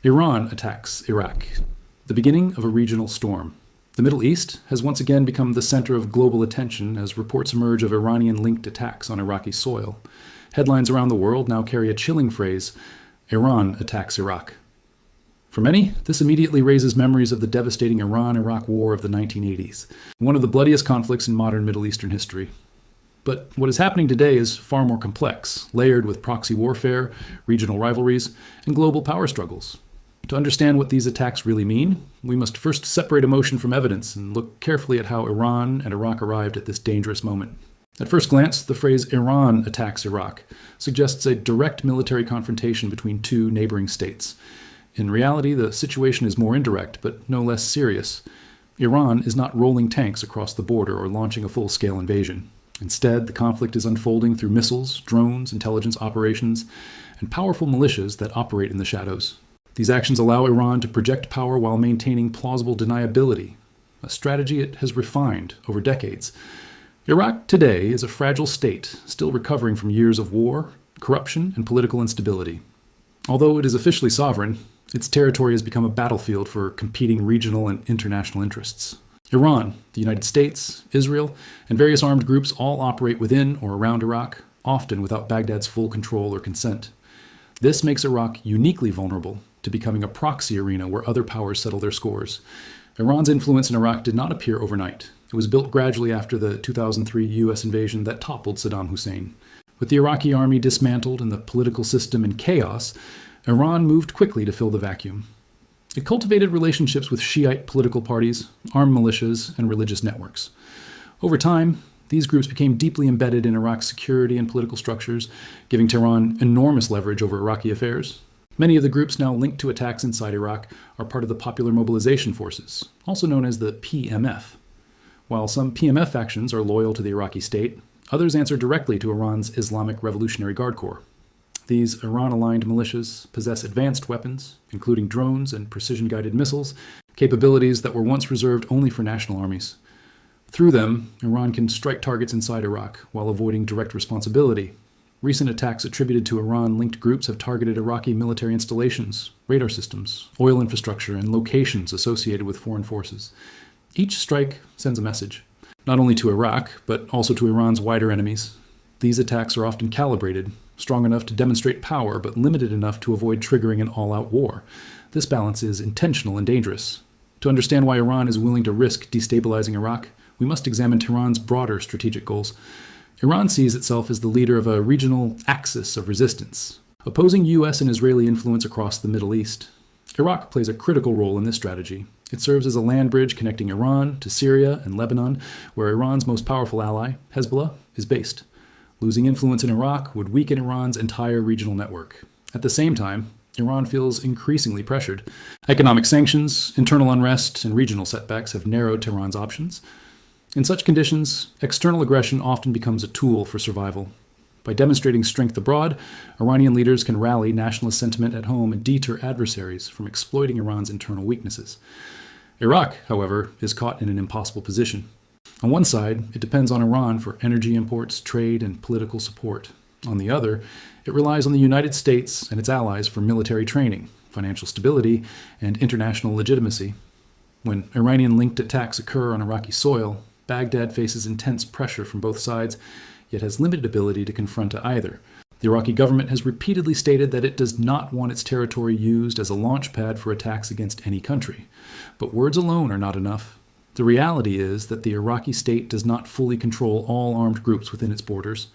Iran attacks Iraq, the beginning of a regional storm. The Middle East has once again become the center of global attention as reports emerge of Iranian-linked attacks on Iraqi soil. Headlines around the world now carry a chilling phrase, Iran attacks Iraq. For many, this immediately raises memories of the devastating Iran-Iraq War of the 1980s, one of the bloodiest conflicts in modern Middle Eastern history. But what is happening today is far more complex, layered with proxy warfare, regional rivalries, and global power struggles. To understand what these attacks really mean, we must first separate emotion from evidence and look carefully at how Iran and Iraq arrived at this dangerous moment. At first glance, the phrase Iran attacks Iraq suggests a direct military confrontation between two neighboring states. In reality, the situation is more indirect, but no less serious. Iran is not rolling tanks across the border or launching a full-scale invasion. Instead, the conflict is unfolding through missiles, drones, intelligence operations, and powerful militias that operate in the shadows. These actions allow Iran to project power while maintaining plausible deniability, a strategy it has refined over decades. Iraq today is a fragile state, still recovering from years of war, corruption, and political instability. Although it is officially sovereign, its territory has become a battlefield for competing regional and international interests. Iran, the United States, Israel, and various armed groups all operate within or around Iraq, often without Baghdad's full control or consent. This makes Iraq uniquely vulnerable to becoming a proxy arena where other powers settle their scores. Iran's influence in Iraq did not appear overnight. It was built gradually after the 2003 U.S. invasion that toppled Saddam Hussein. With the Iraqi army dismantled and the political system in chaos, Iran moved quickly to fill the vacuum. It cultivated relationships with Shiite political parties, armed militias, and religious networks. Over time, these groups became deeply embedded in Iraq's security and political structures, giving Tehran enormous leverage over Iraqi affairs. Many of the groups now linked to attacks inside Iraq are part of the Popular Mobilization Forces, also known as the PMF. While some PMF factions are loyal to the Iraqi state, others answer directly to Iran's Islamic Revolutionary Guard Corps. These Iran-aligned militias possess advanced weapons, including drones and precision-guided missiles, capabilities that were once reserved only for national armies. Through them, Iran can strike targets inside Iraq while avoiding direct responsibility. Recent attacks attributed to Iran-linked groups have targeted Iraqi military installations, radar systems, oil infrastructure, and locations associated with foreign forces. Each strike sends a message, not only to Iraq, but also to Iran's wider enemies. These attacks are often calibrated, strong enough to demonstrate power, but limited enough to avoid triggering an all-out war. This balance is intentional and dangerous. To understand why Iran is willing to risk destabilizing Iraq, we must examine Tehran's broader strategic goals. Iran sees itself as the leader of a regional axis of resistance, opposing U.S. and Israeli influence across the Middle East. Iraq plays a critical role in this strategy. It serves as a land bridge connecting Iran to Syria and Lebanon, where Iran's most powerful ally, Hezbollah, is based. Losing influence in Iraq would weaken Iran's entire regional network. At the same time, Iran feels increasingly pressured. Economic sanctions, internal unrest, and regional setbacks have narrowed Tehran's options. In such conditions, external aggression often becomes a tool for survival. By demonstrating strength abroad, Iranian leaders can rally nationalist sentiment at home and deter adversaries from exploiting Iran's internal weaknesses. Iraq, however, is caught in an impossible position. On one side, it depends on Iran for energy imports, trade, and political support. On the other, it relies on the United States and its allies for military training, financial stability, and international legitimacy. When Iranian-linked attacks occur on Iraqi soil, Baghdad faces intense pressure from both sides, yet has limited ability to confront either. The Iraqi government has repeatedly stated that it does not want its territory used as a launch pad for attacks against any country. But words alone are not enough. The reality is that the Iraqi state does not fully control all armed groups within its borders.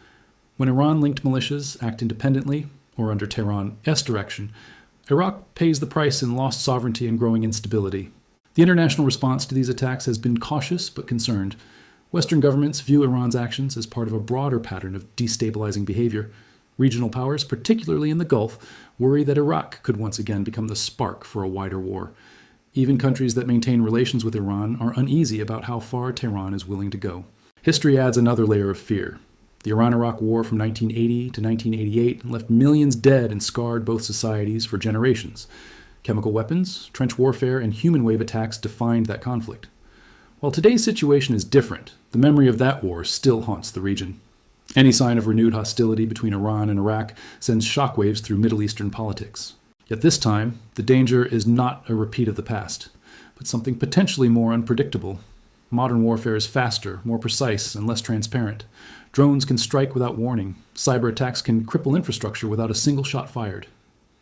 When Iran-linked militias act independently, or under Tehran-S direction, Iraq pays the price in lost sovereignty and growing instability. The international response to these attacks has been cautious but concerned. Western governments view Iran's actions as part of a broader pattern of destabilizing behavior. Regional powers, particularly in the Gulf, worry that Iraq could once again become the spark for a wider war. Even countries that maintain relations with Iran are uneasy about how far Tehran is willing to go. History adds another layer of fear. The Iran-Iraq War from 1980 to 1988 left millions dead and scarred both societies for generations. Chemical weapons, trench warfare, and human wave attacks defined that conflict. While today's situation is different, the memory of that war still haunts the region. Any sign of renewed hostility between Iran and Iraq sends shockwaves through Middle Eastern politics. Yet this time, the danger is not a repeat of the past, but something potentially more unpredictable. Modern warfare is faster, more precise, and less transparent. Drones can strike without warning. Cyber attacks can cripple infrastructure without a single shot fired.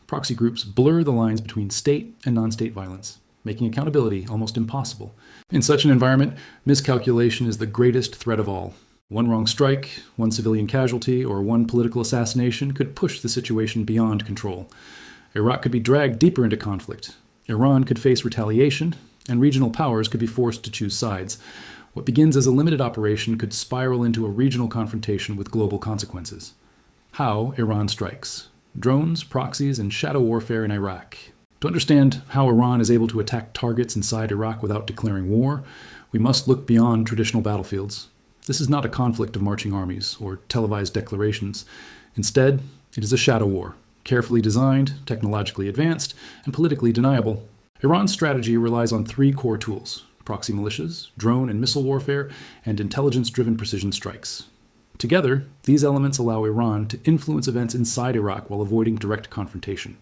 Proxy groups blur the lines between state and non-state violence, making accountability almost impossible. In such an environment, miscalculation is the greatest threat of all. One wrong strike, one civilian casualty, or one political assassination could push the situation beyond control. Iraq could be dragged deeper into conflict. Iran could face retaliation, and regional powers could be forced to choose sides. What begins as a limited operation could spiral into a regional confrontation with global consequences. How Iran strikes. Drones, proxies, and shadow warfare in Iraq. To understand how Iran is able to attack targets inside Iraq without declaring war, we must look beyond traditional battlefields. This is not a conflict of marching armies or televised declarations. Instead, it is a shadow war, carefully designed, technologically advanced, and politically deniable. Iran's strategy relies on three core tools: proxy militias, drone and missile warfare, and intelligence-driven precision strikes. Together, these elements allow Iran to influence events inside Iraq while avoiding direct confrontation.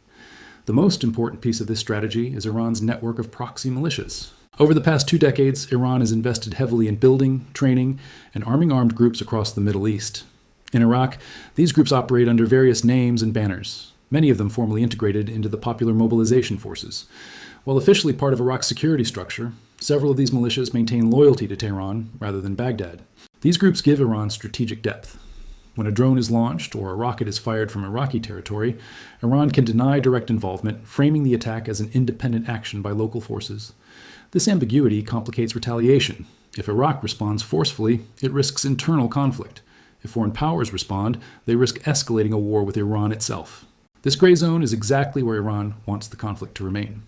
The most important piece of this strategy is Iran's network of proxy militias. Over the past 2 decades, Iran has invested heavily in building, training, and arming armed groups across the Middle East. In Iraq, these groups operate under various names and banners, many of them formally integrated into the Popular Mobilization Forces. While officially part of Iraq's security structure, several of these militias maintain loyalty to Tehran rather than Baghdad. These groups give Iran strategic depth. When a drone is launched or a rocket is fired from Iraqi territory, Iran can deny direct involvement, framing the attack as an independent action by local forces. This ambiguity complicates retaliation. If Iraq responds forcefully, it risks internal conflict. If foreign powers respond, they risk escalating a war with Iran itself. This gray zone is exactly where Iran wants the conflict to remain.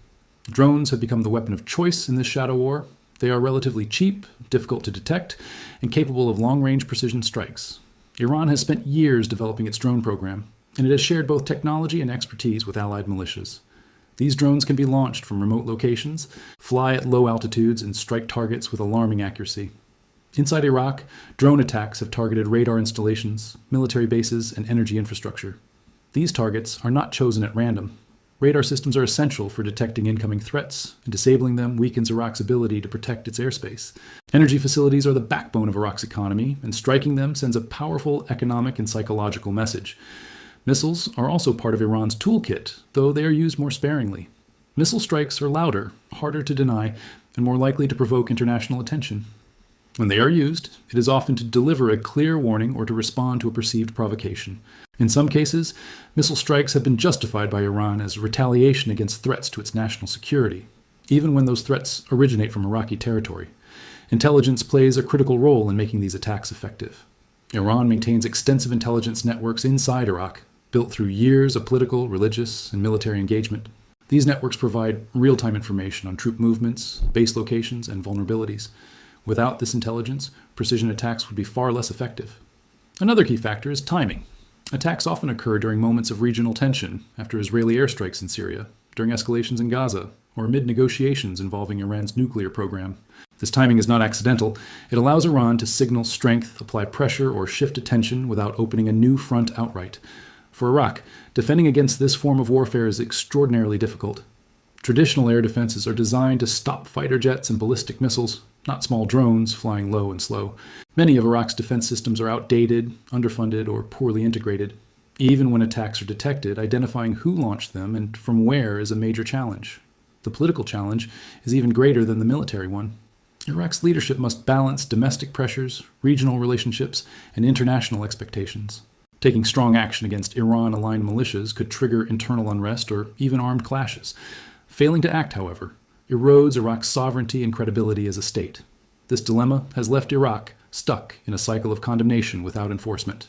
Drones have become the weapon of choice in this shadow war. They are relatively cheap, difficult to detect, and capable of long-range precision strikes. Iran has spent years developing its drone program, and it has shared both technology and expertise with allied militias. These drones can be launched from remote locations, fly at low altitudes, and strike targets with alarming accuracy. Inside Iraq, drone attacks have targeted radar installations, military bases, and energy infrastructure. These targets are not chosen at random. Radar systems are essential for detecting incoming threats, and disabling them weakens Iraq's ability to protect its airspace. Energy facilities are the backbone of Iraq's economy, and striking them sends a powerful economic and psychological message. Missiles are also part of Iran's toolkit, though they are used more sparingly. Missile strikes are louder, harder to deny, and more likely to provoke international attention. When they are used, it is often to deliver a clear warning or to respond to a perceived provocation. In some cases, missile strikes have been justified by Iran as retaliation against threats to its national security, even when those threats originate from Iraqi territory. Intelligence plays a critical role in making these attacks effective. Iran maintains extensive intelligence networks inside Iraq, built through years of political, religious, and military engagement. These networks provide real-time information on troop movements, base locations, and vulnerabilities. Without this intelligence, precision attacks would be far less effective. Another key factor is timing. Attacks often occur during moments of regional tension, after Israeli airstrikes in Syria, during escalations in Gaza, or amid negotiations involving Iran's nuclear program. This timing is not accidental. It allows Iran to signal strength, apply pressure, or shift attention without opening a new front outright. For Iraq, defending against this form of warfare is extraordinarily difficult. Traditional air defenses are designed to stop fighter jets and ballistic missiles, not small drones flying low and slow. Many of Iraq's defense systems are outdated, underfunded, or poorly integrated. Even when attacks are detected, identifying who launched them and from where is a major challenge. The political challenge is even greater than the military one. Iraq's leadership must balance domestic pressures, regional relationships, and international expectations. Taking strong action against Iran-aligned militias could trigger internal unrest or even armed clashes. Failing to act, however, erodes Iraq's sovereignty and credibility as a state. This dilemma has left Iraq stuck in a cycle of condemnation without enforcement.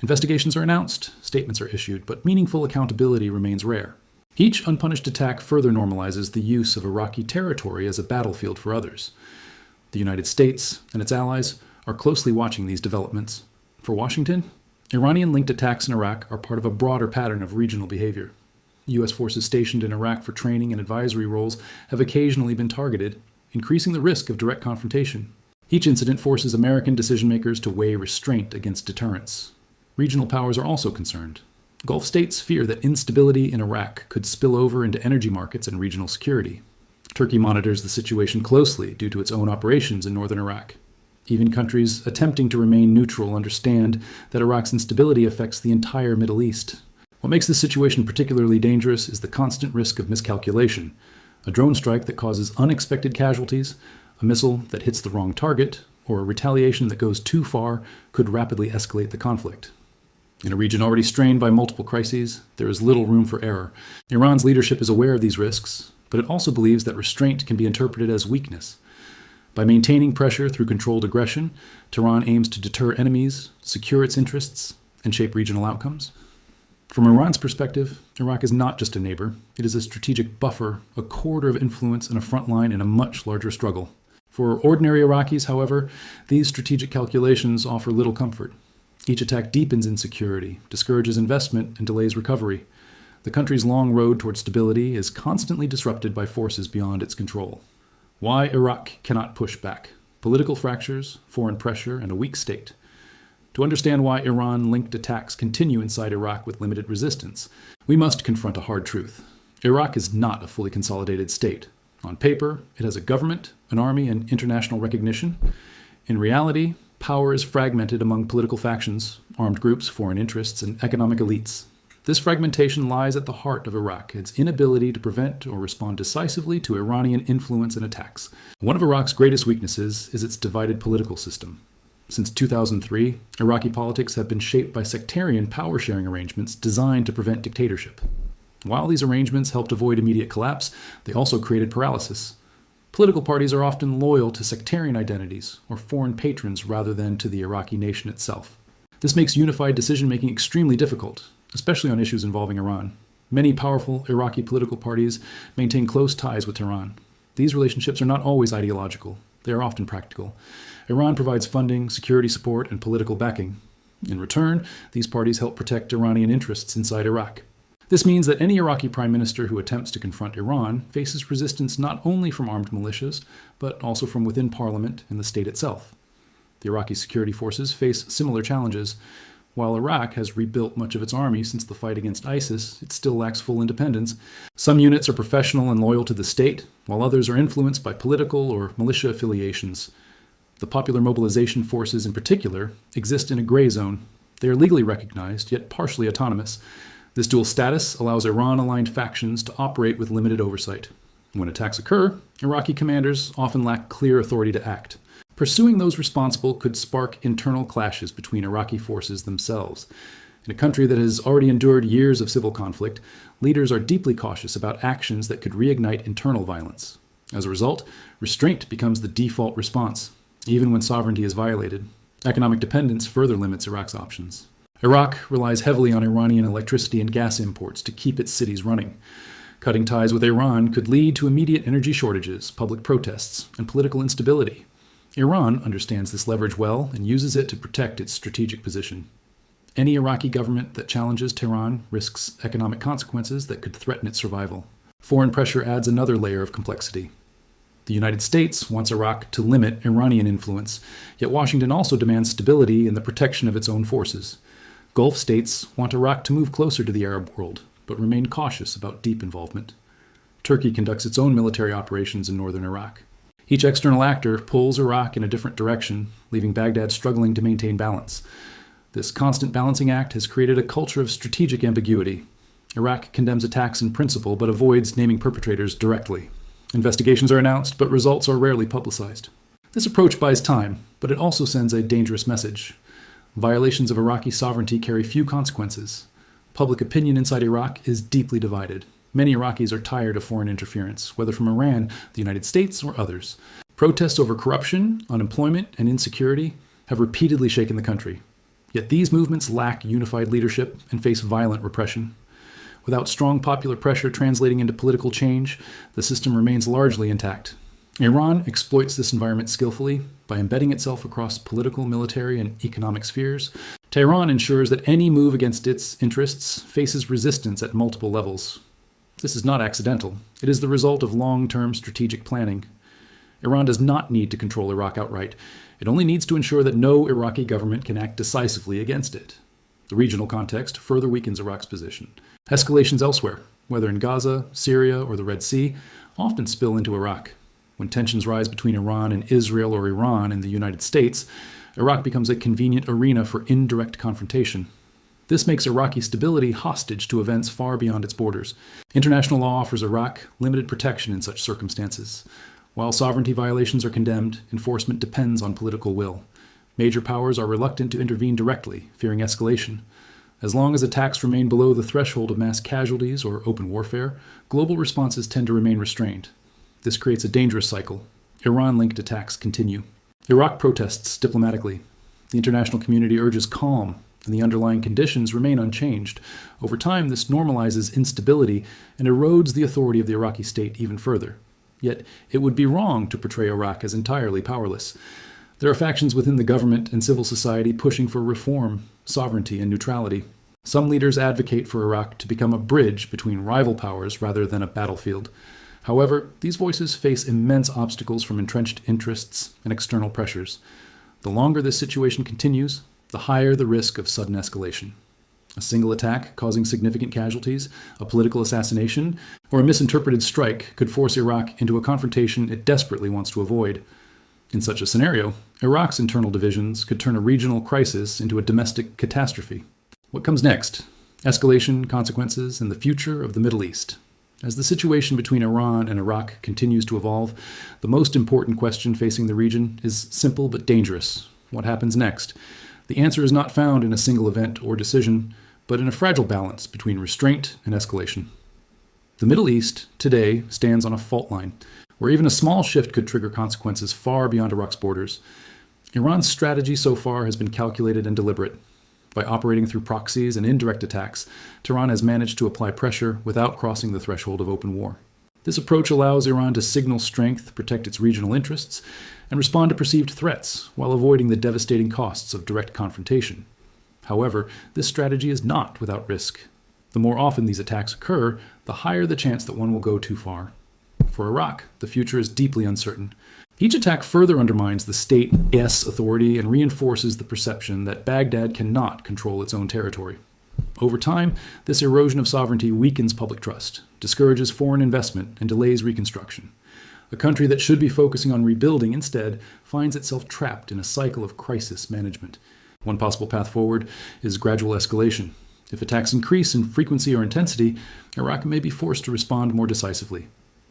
Investigations are announced, statements are issued, but meaningful accountability remains rare. Each unpunished attack further normalizes the use of Iraqi territory as a battlefield for others. The United States and its allies are closely watching these developments. For Washington, Iranian-linked attacks in Iraq are part of a broader pattern of regional behavior. U.S. forces stationed in Iraq for training and advisory roles have occasionally been targeted, increasing the risk of direct confrontation. Each incident forces American decision-makers to weigh restraint against deterrence. Regional powers are also concerned. Gulf states fear that instability in Iraq could spill over into energy markets and regional security. Turkey monitors the situation closely due to its own operations in northern Iraq. Even countries attempting to remain neutral understand that Iraq's instability affects the entire Middle East. What makes this situation particularly dangerous is the constant risk of miscalculation. A drone strike that causes unexpected casualties, a missile that hits the wrong target, or a retaliation that goes too far could rapidly escalate the conflict. In a region already strained by multiple crises, there is little room for error. Iran's leadership is aware of these risks, but it also believes that restraint can be interpreted as weakness. By maintaining pressure through controlled aggression, Tehran aims to deter enemies, secure its interests, and shape regional outcomes. From Iran's perspective, Iraq is not just a neighbor. It is a strategic buffer, a corridor of influence, and a front line in a much larger struggle. For ordinary Iraqis, however, these strategic calculations offer little comfort. Each attack deepens insecurity, discourages investment, and delays recovery. The country's long road toward stability is constantly disrupted by forces beyond its control. Why Iraq cannot push back? Political fractures, foreign pressure, and a weak state. To understand why Iran-linked attacks continue inside Iraq with limited resistance, we must confront a hard truth. Iraq is not a fully consolidated state. On paper, it has a government, an army, and international recognition. In reality, power is fragmented among political factions, armed groups, foreign interests, and economic elites. This fragmentation lies at the heart of Iraq, its inability to prevent or respond decisively to Iranian influence and attacks. One of Iraq's greatest weaknesses is its divided political system. Since 2003, Iraqi politics have been shaped by sectarian power-sharing arrangements designed to prevent dictatorship. While these arrangements helped avoid immediate collapse, they also created paralysis. Political parties are often loyal to sectarian identities or foreign patrons rather than to the Iraqi nation itself. This makes unified decision-making extremely difficult, especially on issues involving Iran. Many powerful Iraqi political parties maintain close ties with Tehran. These relationships are not always ideological. They are often practical. Iran provides funding, security support, and political backing. In return, these parties help protect Iranian interests inside Iraq. This means that any Iraqi prime minister who attempts to confront Iran faces resistance not only from armed militias, but also from within parliament and the state itself. The Iraqi security forces face similar challenges. While Iraq has rebuilt much of its army since the fight against ISIS, it still lacks full independence. Some units are professional and loyal to the state, while others are influenced by political or militia affiliations. The popular mobilization forces in particular exist in a gray zone. They are legally recognized, yet partially autonomous. This dual status allows Iran-aligned factions to operate with limited oversight. When attacks occur, Iraqi commanders often lack clear authority to act. Pursuing those responsible could spark internal clashes between Iraqi forces themselves. In a country that has already endured years of civil conflict, leaders are deeply cautious about actions that could reignite internal violence. As a result, restraint becomes the default response, even when sovereignty is violated. Economic dependence further limits Iraq's options. Iraq relies heavily on Iranian electricity and gas imports to keep its cities running. Cutting ties with Iran could lead to immediate energy shortages, public protests, and political instability. Iran understands this leverage well and uses it to protect its strategic position. Any Iraqi government that challenges Tehran risks economic consequences that could threaten its survival. Foreign pressure adds another layer of complexity. The United States wants Iraq to limit Iranian influence, yet Washington also demands stability and the protection of its own forces. Gulf states want Iraq to move closer to the Arab world, but remain cautious about deep involvement. Turkey conducts its own military operations in northern Iraq. Each external actor pulls Iraq in a different direction, leaving Baghdad struggling to maintain balance. This constant balancing act has created a culture of strategic ambiguity. Iraq condemns attacks in principle, but avoids naming perpetrators directly. Investigations are announced, but results are rarely publicized. This approach buys time, but it also sends a dangerous message. Violations of Iraqi sovereignty carry few consequences. Public opinion inside Iraq is deeply divided. Many Iraqis are tired of foreign interference, whether from Iran, the United States, or others. Protests over corruption, unemployment, and insecurity have repeatedly shaken the country. Yet these movements lack unified leadership and face violent repression. Without strong popular pressure translating into political change, the system remains largely intact. Iran exploits this environment skillfully by embedding itself across political, military, and economic spheres. Tehran ensures that any move against its interests faces resistance at multiple levels. This is not accidental. It is the result of long-term strategic planning. Iran does not need to control Iraq outright. It only needs to ensure that no Iraqi government can act decisively against it. The regional context further weakens Iraq's position. Escalations elsewhere, whether in Gaza, Syria, or the Red Sea, often spill into Iraq. When tensions rise between Iran and Israel or Iran and the United States, Iraq becomes a convenient arena for indirect confrontation. This makes Iraqi stability hostage to events far beyond its borders. International law offers Iraq limited protection in such circumstances. While sovereignty violations are condemned, enforcement depends on political will. Major powers are reluctant to intervene directly, fearing escalation. As long as attacks remain below the threshold of mass casualties or open warfare, global responses tend to remain restrained. This creates a dangerous cycle. Iran-linked attacks continue. Iraq protests diplomatically. The international community urges calm, and the underlying conditions remain unchanged. Over time, this normalizes instability and erodes the authority of the Iraqi state even further. Yet, it would be wrong to portray Iraq as entirely powerless. There are factions within the government and civil society pushing for reform, sovereignty, and neutrality. Some leaders advocate for Iraq to become a bridge between rival powers rather than a battlefield. However, these voices face immense obstacles from entrenched interests and external pressures. The longer this situation continues, the higher the risk of sudden escalation. A single attack causing significant casualties, a political assassination, or a misinterpreted strike could force Iraq into a confrontation it desperately wants to avoid. In such a scenario, Iraq's internal divisions could turn a regional crisis into a domestic catastrophe. What comes next? Escalation, consequences, and the future of the Middle East. As the situation between Iran and Iraq continues to evolve, the most important question facing the region is simple but dangerous. What happens next? The answer is not found in a single event or decision, but in a fragile balance between restraint and escalation. The Middle East, today, stands on a fault line, where even a small shift could trigger consequences far beyond Iraq's borders. Iran's strategy so far has been calculated and deliberate. By operating through proxies and indirect attacks, Tehran has managed to apply pressure without crossing the threshold of open war. This approach allows Iran to signal strength, protect its regional interests, and respond to perceived threats while avoiding the devastating costs of direct confrontation. However, this strategy is not without risk. The more often these attacks occur, the higher the chance that one will go too far. For Iraq, the future is deeply uncertain. Each attack further undermines the state's authority and reinforces the perception that Baghdad cannot control its own territory. Over time, this erosion of sovereignty weakens public trust, discourages foreign investment, and delays reconstruction. A country that should be focusing on rebuilding instead finds itself trapped in a cycle of crisis management. One possible path forward is gradual escalation. If attacks increase in frequency or intensity, Iraq may be forced to respond more decisively.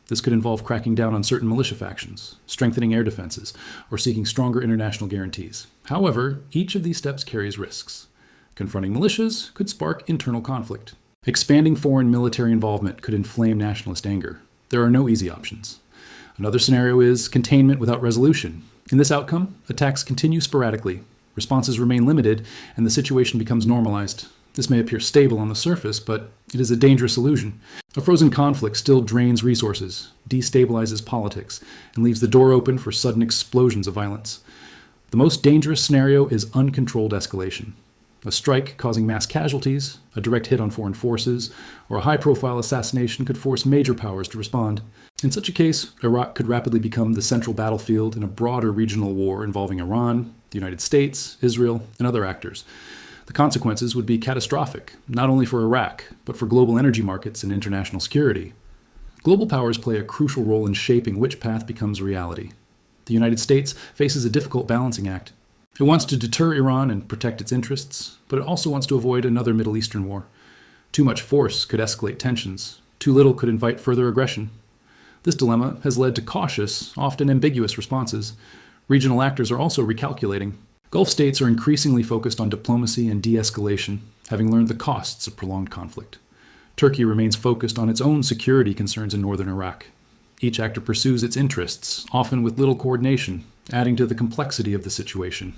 This could involve cracking down on certain militia factions, strengthening air defenses, or seeking stronger international guarantees. However, each of these steps carries risks. Confronting militias could spark internal conflict. Expanding foreign military involvement could inflame nationalist anger. There are no easy options. Another scenario is containment without resolution. In this outcome, attacks continue sporadically, responses remain limited, and the situation becomes normalized. This may appear stable on the surface, but it is a dangerous illusion. A frozen conflict still drains resources, destabilizes politics, and leaves the door open for sudden explosions of violence. The most dangerous scenario is uncontrolled escalation. A strike causing mass casualties, a direct hit on foreign forces, or a high-profile assassination could force major powers to respond. In such a case, Iraq could rapidly become the central battlefield in a broader regional war involving Iran, the United States, Israel, and other actors. The consequences would be catastrophic, not only for Iraq, but for global energy markets and international security. Global powers play a crucial role in shaping which path becomes reality. The United States faces a difficult balancing act. It wants to deter Iran and protect its interests, but it also wants to avoid another Middle Eastern war. Too much force could escalate tensions. Too little could invite further aggression. This dilemma has led to cautious, often ambiguous responses. Regional actors are also recalculating. Gulf states are increasingly focused on diplomacy and de-escalation, having learned the costs of prolonged conflict. Turkey remains focused on its own security concerns in northern Iraq. Each actor pursues its interests, often with little coordination, adding to the complexity of the situation.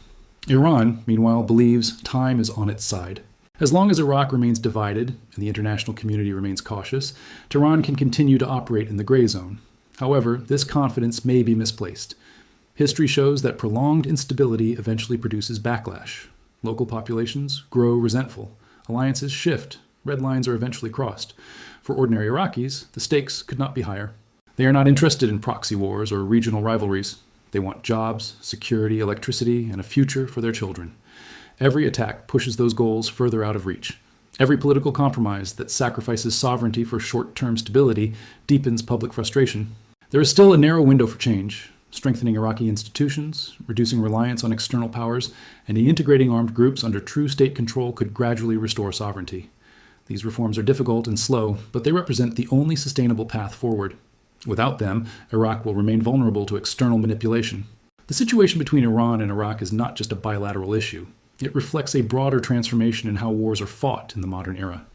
Iran, meanwhile, believes time is on its side. As long as Iraq remains divided and the international community remains cautious, Tehran can continue to operate in the gray zone. However, this confidence may be misplaced. History shows that prolonged instability eventually produces backlash. Local populations grow resentful. Alliances shift. Red lines are eventually crossed. For ordinary Iraqis, the stakes could not be higher. They are not interested in proxy wars or regional rivalries. They want jobs, security, electricity, and a future for their children. Every attack pushes those goals further out of reach. Every political compromise that sacrifices sovereignty for short-term stability deepens public frustration. There is still a narrow window for change, strengthening Iraqi institutions, reducing reliance on external powers, and integrating armed groups under true state control could gradually restore sovereignty. These reforms are difficult and slow, but they represent the only sustainable path forward. Without them, Iraq will remain vulnerable to external manipulation. The situation between Iran and Iraq is not just a bilateral issue. It reflects a broader transformation in how wars are fought in the modern era.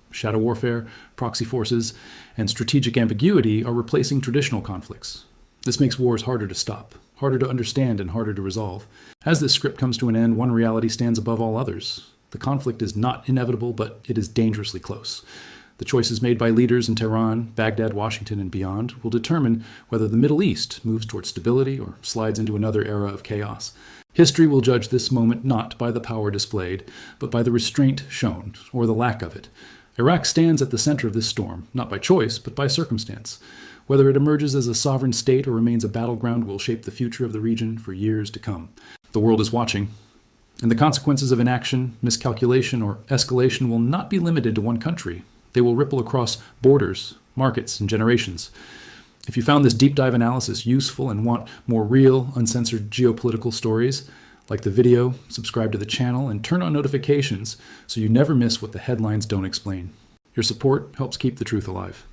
Shadow warfare, proxy forces, and strategic ambiguity are replacing traditional conflicts. This makes wars harder to stop, harder to understand, and harder to resolve. As this script comes to an end, one reality stands above all others. The conflict is not inevitable, but it is dangerously close. The choices made by leaders in Tehran, Baghdad, Washington, and beyond will determine whether the Middle East moves towards stability or slides into another era of chaos. History will judge this moment not by the power displayed, but by the restraint shown, or the lack of it. Iraq stands at the center of this storm, not by choice, but by circumstance. Whether it emerges as a sovereign state or remains a battleground will shape the future of the region for years to come. The world is watching, and the consequences of inaction, miscalculation, or escalation will not be limited to one country. They will ripple across borders, markets, and generations. If you found this deep dive analysis useful and want more real, uncensored geopolitical stories, like the video, subscribe to the channel, and turn on notifications so you never miss what the headlines don't explain. Your support helps keep the truth alive.